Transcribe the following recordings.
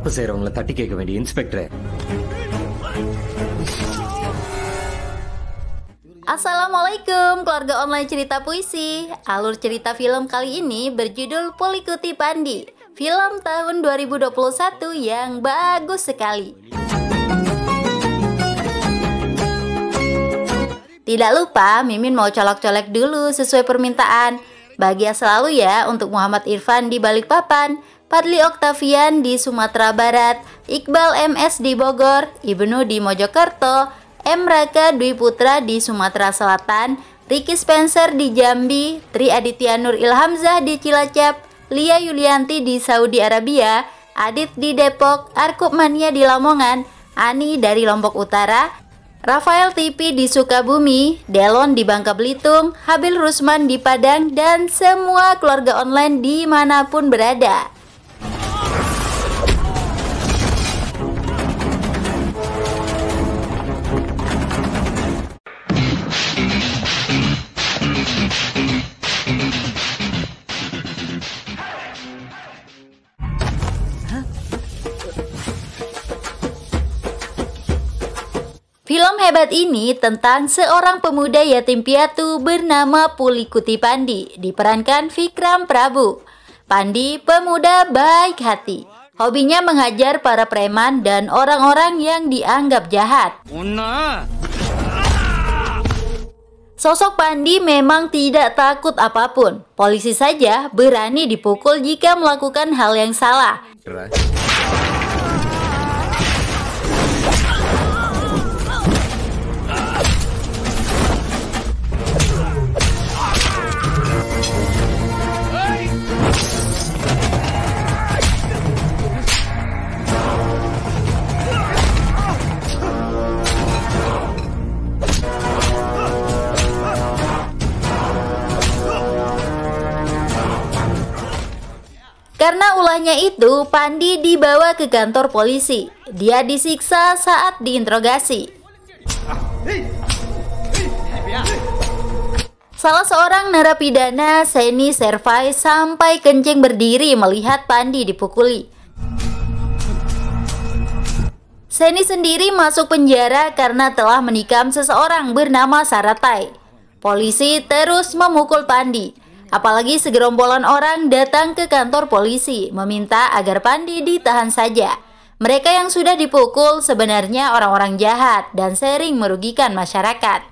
தப்பு செய்யறவங்கள தட்டி கேட்க வேண்டிய inspector. Assalamualaikum keluarga online cerita puisi. Alur cerita film kali ini berjudul Polikuti Pandi. Film tahun 2021 yang bagus sekali. Tidak lupa Mimin mau colok-colek dulu sesuai permintaan. Bahagia selalu ya untuk Muhammad Irfan di Balikpapan, Padli Oktavian di Sumatera Barat, Iqbal MS di Bogor, Ibnu di Mojokerto, M. Raka Dwi Putra di Sumatera Selatan, Ricky Spencer di Jambi, Tri Aditya Nur Ilhamzah di Cilacap, Lia Yulianti di Saudi Arabia, Adit di Depok, Arkup Mania di Lamongan, Ani dari Lombok Utara, Rafael TV di Sukabumi, Delon di Bangka Belitung, Habil Rusman di Padang, dan semua keluarga online dimanapun berada. Film hebat ini tentang seorang pemuda yatim piatu bernama Polikuti Pandi, diperankan Vikram Prabu. Pandi pemuda baik hati. Hobinya menghajar para preman dan orang-orang yang dianggap jahat. Sosok Pandi memang tidak takut apapun. Polisi saja berani dipukul jika melakukan hal yang salah. Karena ulahnya itu, Pandi dibawa ke kantor polisi. Dia disiksa saat diinterogasi. Salah seorang narapidana, Seni Servai, sampai kencing berdiri melihat Pandi dipukuli. Seni sendiri masuk penjara karena telah menikam seseorang bernama Saratai. Polisi terus memukul Pandi. Apalagi segerombolan orang datang ke kantor polisi meminta agar Pandi ditahan saja. Mereka yang sudah dipukul sebenarnya orang-orang jahat dan sering merugikan masyarakat.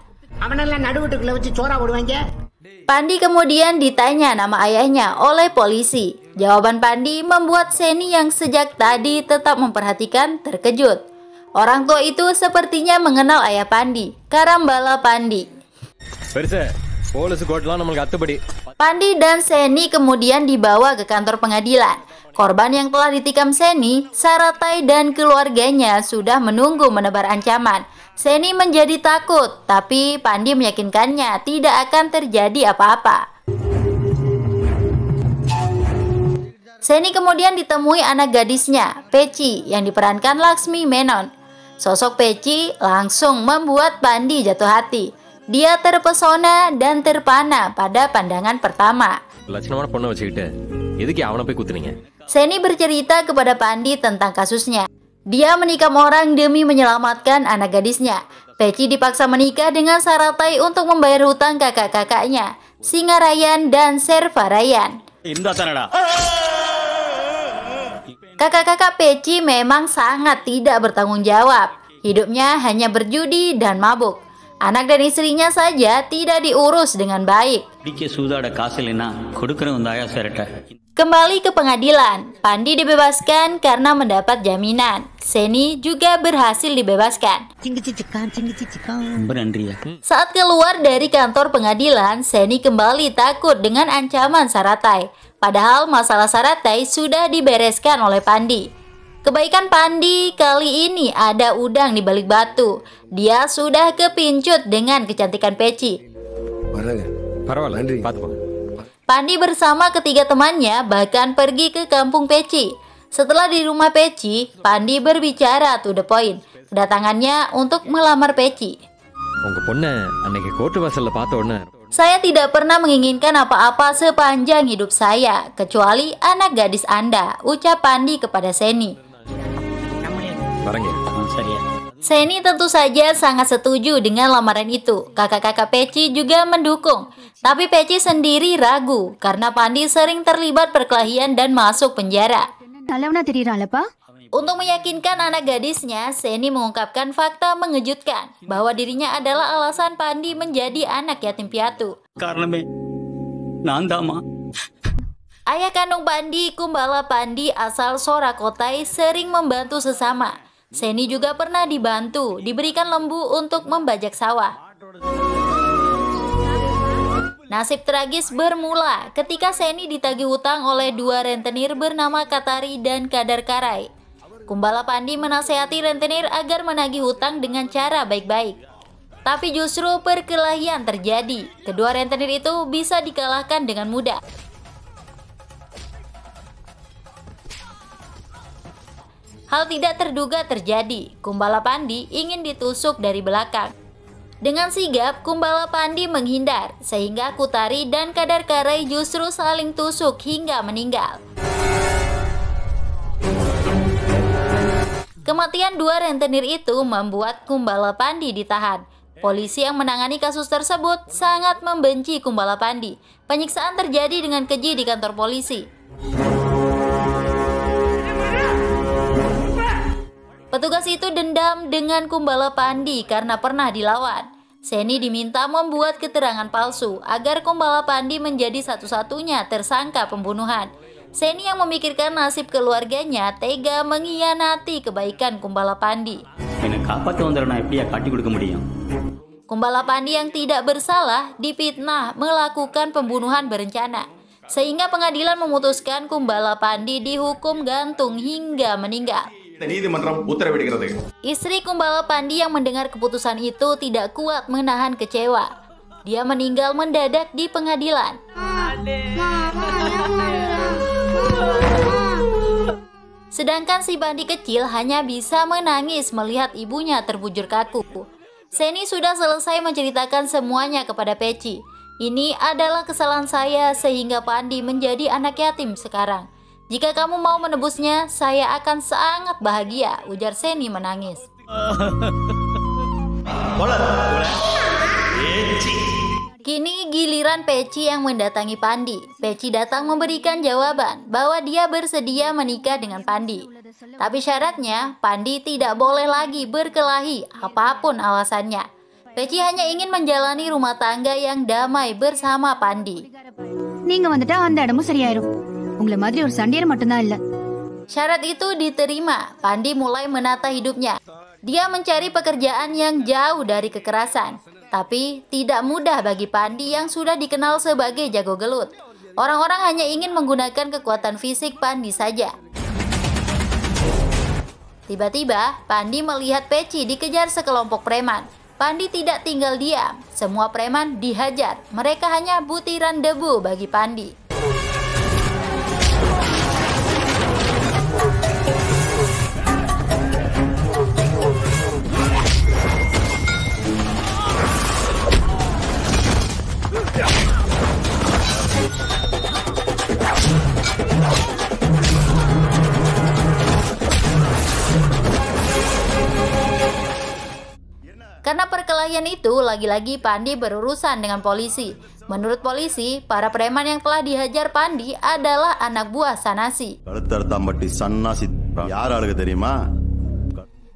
Pandi kemudian ditanya nama ayahnya oleh polisi. Jawaban Pandi membuat Seni yang sejak tadi tetap memperhatikan terkejut. Orang tua itu sepertinya mengenal ayah Pandi, Karambala Pandi. Pandi dan Seni kemudian dibawa ke kantor pengadilan. Korban yang telah ditikam Seni, Saratai dan keluarganya sudah menunggu menebar ancaman. Seni menjadi takut, tapi Pandi meyakinkannya tidak akan terjadi apa-apa. Seni kemudian ditemui anak gadisnya, Peci, yang diperankan Laksmi Menon. Sosok Peci langsung membuat Pandi jatuh hati. Dia terpesona dan terpana pada pandangan pertama. Seni bercerita kepada Pandi tentang kasusnya. Dia menikam orang demi menyelamatkan anak gadisnya. Peci dipaksa menikah dengan Saratai untuk membayar hutang kakak-kakaknya, Singarayan dan Servarayan. Kakak-kakak Peci memang sangat tidak bertanggung jawab. Hidupnya hanya berjudi dan mabuk. Anak dan istrinya saja tidak diurus dengan baik. Kembali ke pengadilan, Pandi dibebaskan karena mendapat jaminan. Seni juga berhasil dibebaskan. Saat keluar dari kantor pengadilan, Seni kembali takut dengan ancaman Saratai. Padahal masalah Saratai sudah dibereskan oleh Pandi. Kebaikan Pandi kali ini ada udang di balik batu. Dia sudah kepincut dengan kecantikan Peci. Pandi bersama ketiga temannya bahkan pergi ke kampung Peci. Setelah di rumah Peci, Pandi berbicara to the point. Kedatangannya untuk melamar Peci. Saya tidak pernah menginginkan apa-apa sepanjang hidup saya, kecuali anak gadis Anda, ucap Pandi kepada Seni. Bareng ya? ಸರಿಯಾ Seni tentu saja sangat setuju dengan lamaran itu. Kakak-kakak Peci juga mendukung. Tapi Peci sendiri ragu karena Pandi sering terlibat perkelahian dan masuk penjara. நல்லவனா தெரியறாளப்பா Untuk meyakinkan anak gadisnya, Seni mengungkapkan fakta mengejutkan bahwa dirinya adalah alasan Pandi menjadi anak yatim piatu. ಕಾರಣವೇ ನಾಂದಮ್ಮ Ayah kandung Pandi, Kumbala Pandi asal Sorakotai, sering membantu sesama. Seni juga pernah dibantu, diberikan lembu untuk membajak sawah. Nasib tragis bermula ketika Seni ditagih hutang oleh dua rentenir bernama Katari dan Kadar Karai. Kumbala Pandi menasehati rentenir agar menagih hutang dengan cara baik-baik. Tapi justru perkelahian terjadi. Kedua rentenir itu bisa dikalahkan dengan mudah. Hal tidak terduga terjadi. Kumbala Pandi ingin ditusuk dari belakang. Dengan sigap, Kumbala Pandi menghindar, sehingga Kutari dan Kadar Karai justru saling tusuk hingga meninggal. Kematian dua rentenir itu membuat Kumbala Pandi ditahan. Polisi yang menangani kasus tersebut sangat membenci Kumbala Pandi. Penyiksaan terjadi dengan keji di kantor polisi. Petugas itu dendam dengan Kumbala Pandi karena pernah dilawan. Seni diminta membuat keterangan palsu agar Kumbala Pandi menjadi satu-satunya tersangka pembunuhan. Seni yang memikirkan nasib keluarganya tega mengkhianati kebaikan Kumbala Pandi. என்னை காப்பாற்ற வந்தவரை நான் எப்படியா காட்டி கொடுக்க முடியும் Kumbala Pandi yang tidak bersalah dipitnah melakukan pembunuhan berencana. Sehingga pengadilan memutuskan Kumbala Pandi dihukum gantung hingga meninggal. நீதிமன்றம் உத்தரவிடுகிறது. Istri Kumbala Pandi yang mendengar keputusan itu tidak kuat menahan kecewa. Dia meninggal mendadak di pengadilan. Sedangkan si Pandi kecil hanya bisa menangis melihat ibunya terbujur kaku. Seni sudah selesai menceritakan semuanya kepada Peci. Ini adalah kesalahan saya sehingga Pandi menjadi anak yatim sekarang. Jika kamu mau menebusnya, saya akan sangat bahagia, ujar Seni menangis. Kini giliran Peci yang mendatangi Pandi. Peci datang memberikan jawaban bahwa dia bersedia menikah dengan Pandi. Tapi syaratnya, Pandi tidak boleh lagi berkelahi apapun alasannya. Peci hanya ingin menjalani rumah tangga yang damai bersama Pandi. நீங்க வந்துட்டா அந்த இடமும் சரியாயிரும் உங்களை மாதிரி ஒரு சண்டையர் மட்டும்தான் இல்ல Syarat itu diterima. Pandi mulai menata hidupnya. Dia mencari pekerjaan yang jauh dari kekerasan. Tapi tidak mudah bagi Pandi yang sudah dikenal sebagai jago gelut. Orang-orang hanya ingin menggunakan kekuatan fisik Pandi saja. Tiba-tiba, Pandi melihat Peci dikejar sekelompok preman. Pandi tidak tinggal diam. Semua preman dihajar. Mereka hanya butiran debu bagi Pandi. Karena perkelahian itu, lagi-lagi Pandi berurusan dengan polisi. Menurut polisi, para preman yang telah dihajar Pandi adalah anak buah Sanasi.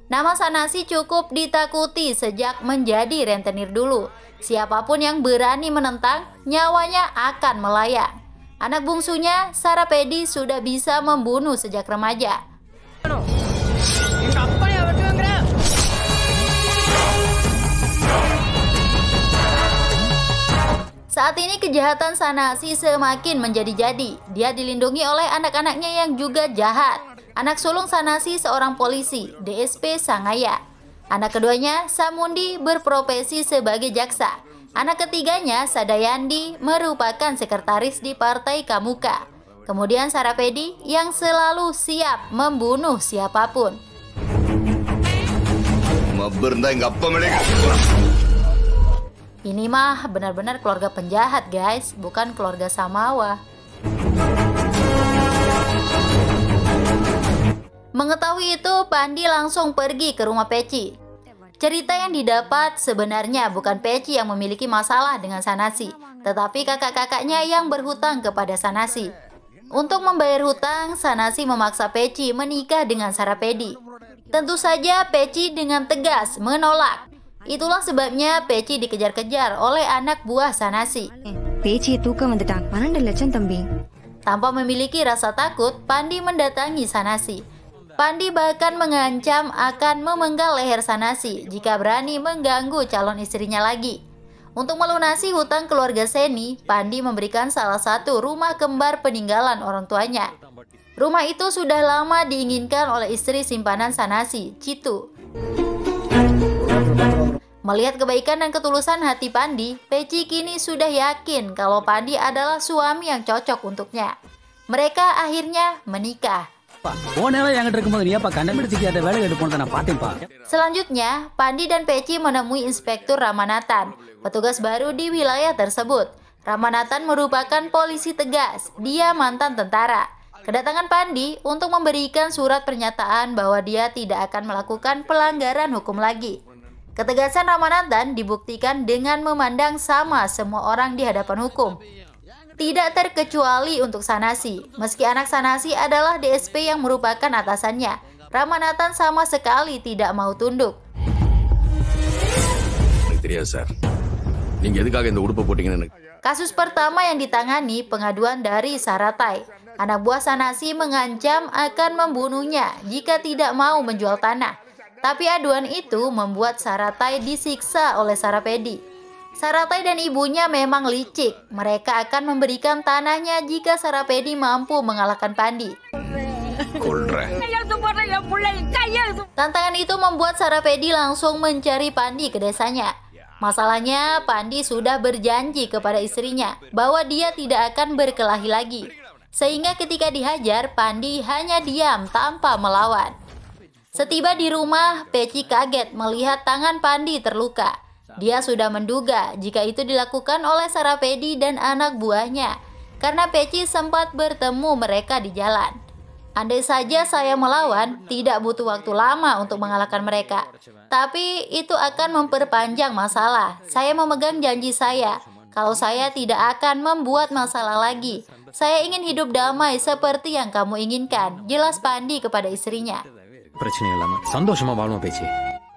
Nama Sanasi cukup ditakuti sejak menjadi rentenir dulu. Siapapun yang berani menentang, nyawanya akan melayang. Anak bungsunya, Sarapedi, sudah bisa membunuh sejak remaja. Saat ini kejahatan Sanasi semakin menjadi-jadi. Dia dilindungi oleh anak-anaknya yang juga jahat. Anak sulung Sanasi seorang polisi, DSP Sangaya. Anak keduanya, Samundi, berprofesi sebagai jaksa. Anak ketiganya, Sadayandi, merupakan sekretaris di Partai Kamuka. Kemudian Sarapedi yang selalu siap membunuh siapapun. Ini mah benar-benar keluarga penjahat, guys, bukan keluarga Samawa. Mengetahui itu, Pandi langsung pergi ke rumah Peci. Cerita yang didapat sebenarnya bukan Peci yang memiliki masalah dengan Sanasi, tetapi kakak-kakaknya yang berhutang kepada Sanasi. Untuk membayar hutang, Sanasi memaksa Peci menikah dengan Sarapedi. Tentu saja Peci dengan tegas menolak. Itulah sebabnya Peci dikejar-kejar oleh anak buah Sanasi. பேச்சியை தூக்க வந்துட்டான் 12 லட்சம் தம்பி. Tanpa memiliki rasa takut, Pandi mendatangi Sanasi. Pandi bahkan mengancam akan memenggal leher Sanasi jika berani mengganggu calon istrinya lagi. Untuk melunasi hutang keluarga Seni, Pandi memberikan salah satu rumah kembar peninggalan orang tuanya. Rumah itu sudah lama diinginkan oleh istri simpanan Sanasi, Citu. Melihat kebaikan dan ketulusan hati Pandi, Peci kini sudah yakin kalau Pandi adalah suami yang cocok untuknya. Mereka akhirnya menikah. Selanjutnya, Pandi dan Peci menemui Inspektur Ramanathan, petugas baru di wilayah tersebut. Ramanathan merupakan polisi tegas, dia mantan tentara. Kedatangan Pandi untuk memberikan surat pernyataan bahwa dia tidak akan melakukan pelanggaran hukum lagi. Ketegasan Ramanathan dibuktikan dengan memandang sama semua orang di hadapan hukum. Tidak terkecuali untuk Sanasi. Meski anak Sanasi adalah DSP yang merupakan atasannya, Ramanathan sama sekali tidak mau tunduk. Kasus pertama yang ditangani pengaduan dari Saratai. Anak buah Sanasi mengancam akan membunuhnya jika tidak mau menjual tanah. Tapi aduan itu membuat Saratai disiksa oleh Sarapedi. Saratai dan ibunya memang licik. Mereka akan memberikan tanahnya jika Sarapedi mampu mengalahkan Pandi. Tantangan itu membuat Sarapedi langsung mencari Pandi ke desanya. Masalahnya, Pandi sudah berjanji kepada istrinya bahwa dia tidak akan berkelahi lagi. Sehingga ketika dihajar, Pandi hanya diam tanpa melawan. Setiba di rumah, Peci kaget melihat tangan Pandi terluka. Dia sudah menduga jika itu dilakukan oleh Sarapedi dan anak buahnya, karena Peci sempat bertemu mereka di jalan. Andai saja saya melawan, tidak butuh waktu lama untuk mengalahkan mereka. Tapi itu akan memperpanjang masalah. Saya memegang janji saya, kalau saya tidak akan membuat masalah lagi. Saya ingin hidup damai seperti yang kamu inginkan, jelas Pandi kepada istrinya.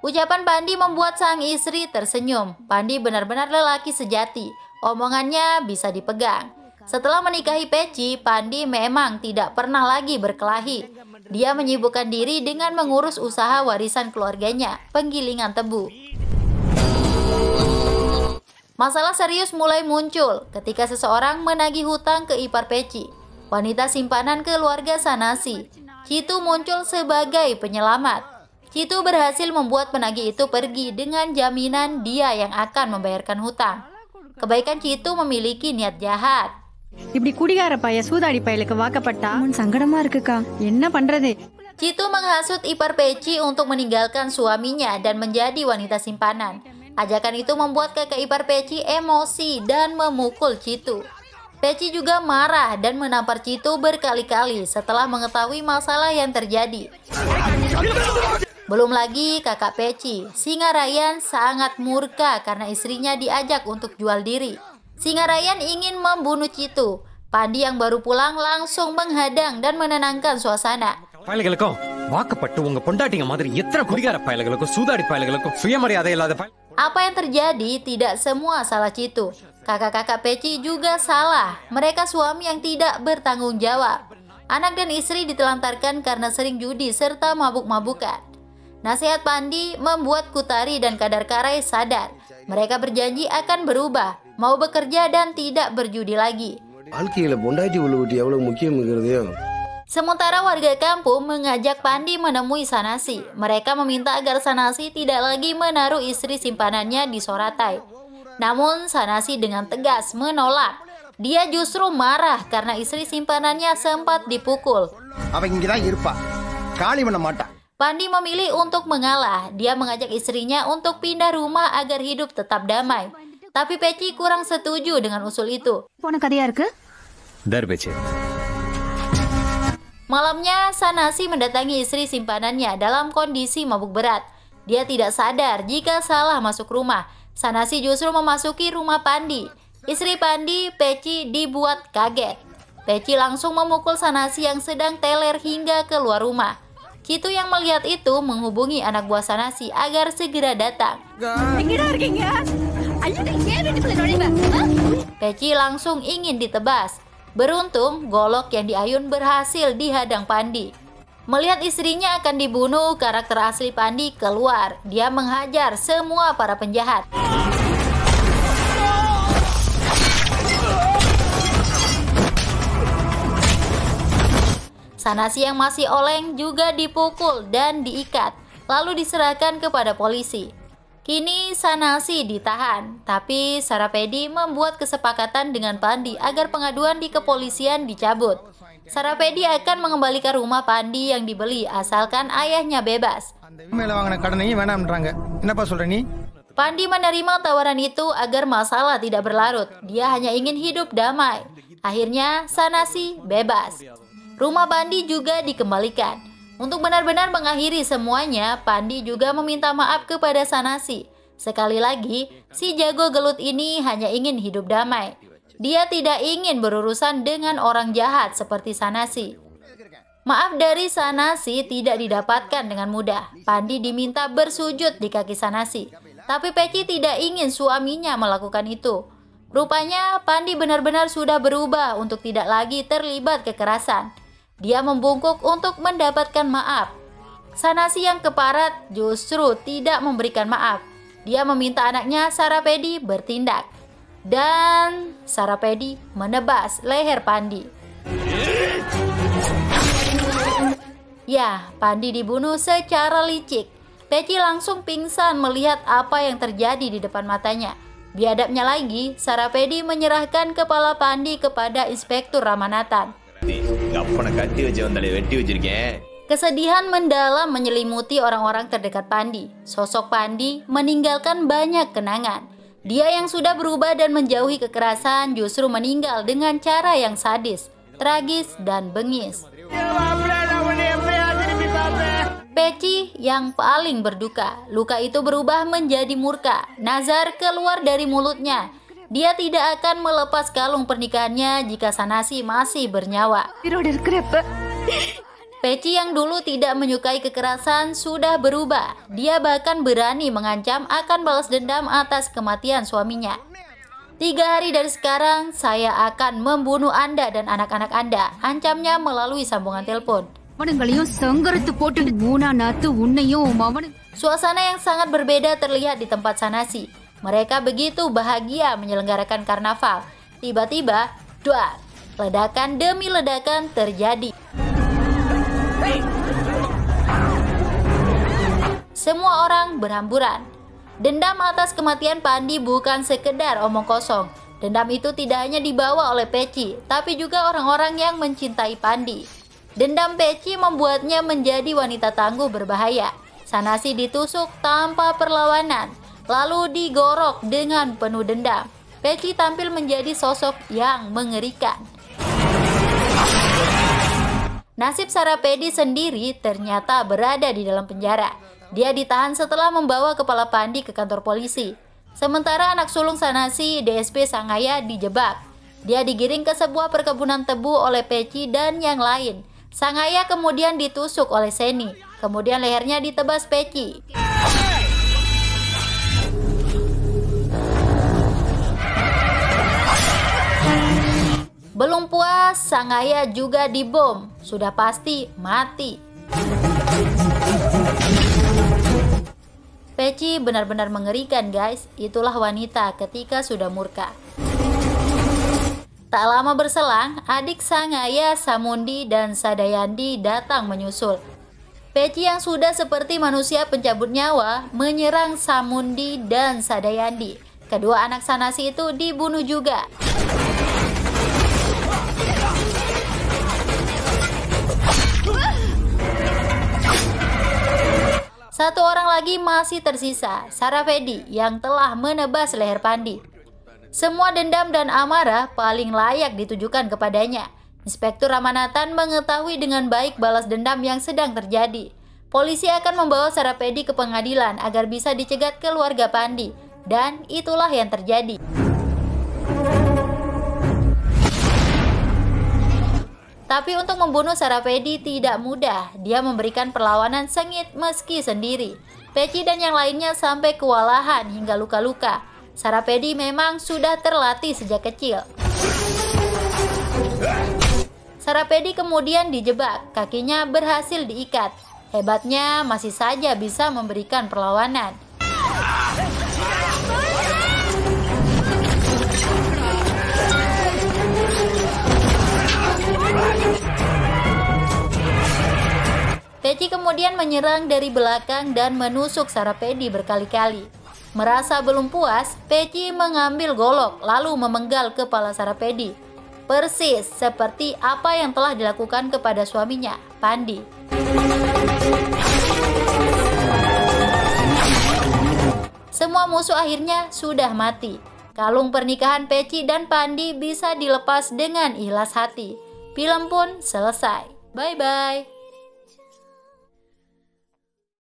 Ucapan Pandi membuat sang istri tersenyum. Pandi benar-benar lelaki sejati. Omongannya bisa dipegang. Setelah menikahi Peci, Pandi memang tidak pernah lagi berkelahi. Dia menyibukkan diri dengan mengurus usaha warisan keluarganya, penggilingan tebu. Masalah serius mulai muncul ketika seseorang menagih hutang ke ipar Peci, wanita simpanan keluarga Sanasi. Citu muncul sebagai penyelamat. Citu berhasil membuat penagih itu pergi dengan jaminan dia yang akan membayarkan hutang. Kebaikan Citu memiliki niat jahat. இப்படி குடிகார பைய சூதாடி பையலுக்கு வாக்கப்பட்டா சங்கடமா இருக்குக்கா என்ன பண்றது. Citu menghasut ipar Peci untuk meninggalkan suaminya dan menjadi wanita simpanan. Ajakan itu membuat kakak ipar Peci emosi dan memukul Citu. Peci juga marah dan menampar Citu berkali-kali setelah mengetahui masalah yang terjadi. Belum lagi kakak Peci, Singarayan sangat murka karena istrinya diajak untuk jual diri. Singarayan ingin membunuh Citu. Pandi yang baru pulang langsung menghadang dan menenangkan suasana. Apa yang terjadi tidak semua salah Citu. Kakak-kakak Peci juga salah. Mereka suami yang tidak bertanggung jawab. Anak dan istri ditelantarkan karena sering judi serta mabuk-mabukan. Nasihat Pandi membuat Kutari dan Kadar Karai sadar. Mereka berjanji akan berubah, mau bekerja dan tidak berjudi lagi. Sementara warga kampung mengajak Pandi menemui Sanasi. Mereka meminta agar Sanasi tidak lagi menaruh istri simpanannya di Soratai. Namun Sanasi dengan tegas menolak. Dia justru marah karena istri simpanannya sempat dipukul. Pandi memilih untuk mengalah. Dia mengajak istrinya untuk pindah rumah agar hidup tetap damai. Tapi Peci kurang setuju dengan usul itu. Malamnya, Sanasi mendatangi istri simpanannya dalam kondisi mabuk berat. Dia tidak sadar jika salah masuk rumah. Sanasi justru memasuki rumah Pandi. Istri Pandi, Peci, dibuat kaget. Peci langsung memukul Sanasi yang sedang teler hingga keluar rumah. Citu yang melihat itu menghubungi anak buah Sanasi agar segera datang. Peci langsung ingin ditebas. Beruntung, golok yang diayun berhasil dihadang Pandi. Melihat istrinya akan dibunuh, karakter asli Pandi keluar. Dia menghajar semua para penjahat. Sanasi yang masih oleng juga dipukul dan diikat, lalu diserahkan kepada polisi. Kini Sanasi ditahan, tapi Sarapedi membuat kesepakatan dengan Pandi agar pengaduan di kepolisian dicabut. Sarapedi akan mengembalikan rumah Pandi yang dibeli asalkan ayahnya bebas. Pandi menerima tawaran itu agar masalah tidak berlarut. Dia hanya ingin hidup damai. Akhirnya Sanasi bebas. Rumah Pandi juga dikembalikan. Untuk benar-benar mengakhiri semuanya, Pandi juga meminta maaf kepada Sanasi. Sekali lagi, si jago gelut ini hanya ingin hidup damai. Dia tidak ingin berurusan dengan orang jahat seperti Sanasi. Maaf dari Sanasi tidak didapatkan dengan mudah. Pandi diminta bersujud di kaki Sanasi. Tapi Peci tidak ingin suaminya melakukan itu. Rupanya Pandi benar-benar sudah berubah untuk tidak lagi terlibat kekerasan. Dia membungkuk untuk mendapatkan maaf. Sanasi yang keparat justru tidak memberikan maaf. Dia meminta anaknya Sarapedi bertindak. Dan Sarapedi menebas leher Pandi. Ya, Pandi dibunuh secara licik. Peci langsung pingsan melihat apa yang terjadi di depan matanya. Biadabnya lagi, Sarapedi menyerahkan kepala Pandi kepada Inspektur Ramanathan. Kesedihan mendalam menyelimuti orang-orang terdekat Pandi. Sosok Pandi meninggalkan banyak kenangan. Dia yang sudah berubah dan menjauhi kekerasan justru meninggal dengan cara yang sadis, tragis, dan bengis. Peci yang paling berduka. Luka itu berubah menjadi murka. Nazar keluar dari mulutnya. Dia tidak akan melepas kalung pernikahannya jika Sanasi masih bernyawa. Peci yang dulu tidak menyukai kekerasan sudah berubah. Dia bahkan berani mengancam akan balas dendam atas kematian suaminya. 3 hari dari sekarang, saya akan membunuh Anda dan anak-anak Anda. Ancamnya melalui sambungan telepon. Suasana yang sangat berbeda terlihat di tempat Sanasi. Mereka begitu bahagia menyelenggarakan karnaval. Tiba-tiba, duar, ledakan demi ledakan terjadi. Semua orang berhamburan. Dendam atas kematian Pandi bukan sekedar omong kosong. Dendam itu tidak hanya dibawa oleh Peci, tapi juga orang-orang yang mencintai Pandi. Dendam Peci membuatnya menjadi wanita tangguh berbahaya. Sanasi ditusuk tanpa perlawanan, lalu digorok dengan penuh dendam. Peci tampil menjadi sosok yang mengerikan. Nasib Sarapedi sendiri ternyata berada di dalam penjara. Dia ditahan setelah membawa kepala Pandi ke kantor polisi. Sementara anak sulung Sanasi, DSP Sangaya, dijebak. Dia digiring ke sebuah perkebunan tebu oleh Peci dan yang lain. Sangaya kemudian ditusuk oleh Seni. Kemudian lehernya ditebas Peci. Belum puas, Sangaya juga dibom. Sudah pasti mati. Peci benar-benar mengerikan, guys. Itulah wanita ketika sudah murka. Tak lama berselang, adik Sangaya, Samundi, dan Sadayandi datang menyusul. Peci yang sudah seperti manusia pencabut nyawa menyerang Samundi dan Sadayandi. Kedua anak Sanasi itu dibunuh juga. Satu orang lagi masih tersisa, Sarapedi yang telah menebas leher Pandi. Semua dendam dan amarah paling layak ditujukan kepadanya. Inspektur Ramanathan mengetahui dengan baik balas dendam yang sedang terjadi. Polisi akan membawa Sarapedi ke pengadilan agar bisa dicegat keluarga Pandi. Dan itulah yang terjadi. Tapi untuk membunuh Sarapedi tidak mudah. Dia memberikan perlawanan sengit meski sendiri. Peci dan yang lainnya sampai kewalahan hingga luka-luka. Sarapedi memang sudah terlatih sejak kecil. Sarapedi kemudian dijebak, kakinya berhasil diikat. Hebatnya masih saja bisa memberikan perlawanan. Peci kemudian menyerang dari belakang dan menusuk Sarapedi berkali-kali. Merasa belum puas, Peci mengambil golok lalu memenggal kepala Sarapedi. Persis seperti apa yang telah dilakukan kepada suaminya, Pandi. Semua musuh akhirnya sudah mati. Kalung pernikahan Peci dan Pandi bisa dilepas dengan ikhlas hati. Film pun selesai. Bye-bye.